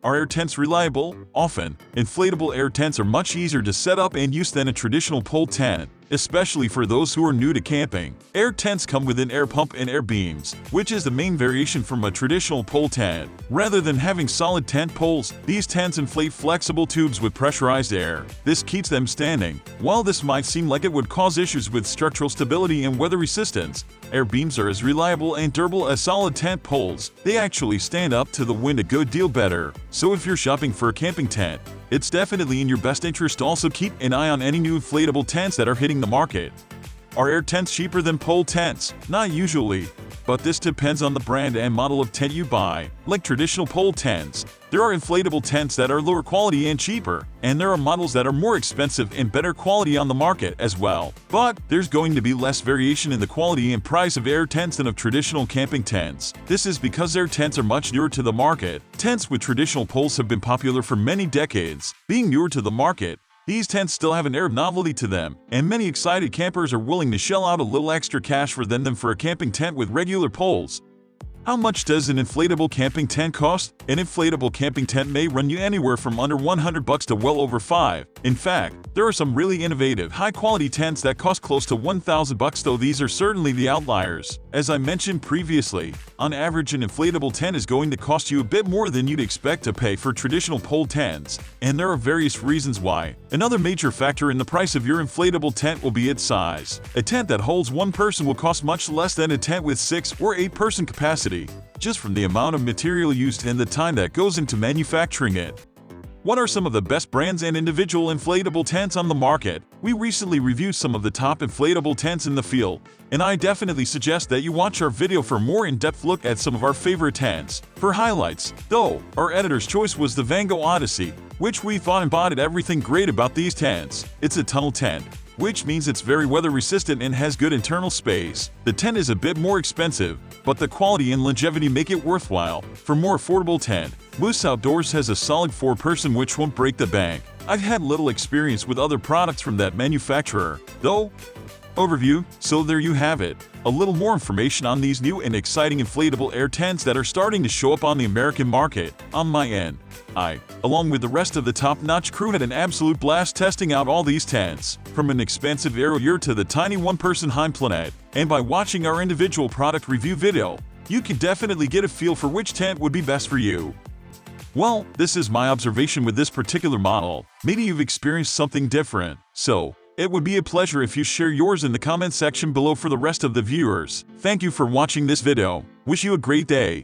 Are air tents reliable? Often, inflatable air tents are much easier to set up and use than a traditional pole tent, especially for those who are new to camping. Air tents come with an air pump and air beams, which is the main variation from a traditional pole tent. Rather than having solid tent poles, these tents inflate flexible tubes with pressurized air. This keeps them standing. While this might seem like it would cause issues with structural stability and weather resistance, air beams are as reliable and durable as solid tent poles. They actually stand up to the wind a good deal better. So if you're shopping for a camping tent, it's definitely in your best interest to also keep an eye on any new inflatable tents that are hitting the market. Are air tents cheaper than pole tents? Not usually, but this depends on the brand and model of tent you buy. Like traditional pole tents, there are inflatable tents that are lower quality and cheaper, and there are models that are more expensive and better quality on the market as well. But there's going to be less variation in the quality and price of air tents than of traditional camping tents. This is because air tents are much newer to the market. Tents with traditional poles have been popular for many decades. Being newer to the market, these tents still have an air of novelty to them, and many excited campers are willing to shell out a little extra cash for them for a camping tent with regular poles. How much does an inflatable camping tent cost? An inflatable camping tent may run you anywhere from under $100 to well over $5. In fact, there are some really innovative, high-quality tents that cost close to $1,000, though these are certainly the outliers. As I mentioned previously, on average an inflatable tent is going to cost you a bit more than you'd expect to pay for traditional pole tents, and there are various reasons why. Another major factor in the price of your inflatable tent will be its size. A tent that holds one person will cost much less than a tent with 6 or 8 person capacity, just from the amount of material used and the time that goes into manufacturing it. What are some of the best brands and individual inflatable tents on the market? We recently reviewed some of the top inflatable tents in the field, and I definitely suggest that you watch our video for a more in-depth look at some of our favorite tents. For highlights, though, our editor's choice was the Van Gogh Odyssey, which we thought embodied everything great about these tents. It's a tunnel tent, which means it's very weather resistant and has good internal space. The tent is a bit more expensive, but the quality and longevity make it worthwhile. For more affordable tent, Moose Outdoors has a solid 4-person which won't break the bank. I've had little experience with other products from that manufacturer, though. Overview, so there you have it. A little more information on these new and exciting inflatable air tents that are starting to show up on the American market. On my end, I, along with the rest of the top-notch crew, had an absolute blast testing out all these tents, from an expensive Aeroyure to the tiny 1-person Heimplanet. And by watching our individual product review video, you can definitely get a feel for which tent would be best for you. Well, this is my observation with this particular model. Maybe you've experienced something different, so it would be a pleasure if you share yours in the comment section below for the rest of the viewers. Thank you for watching this video. Wish you a great day.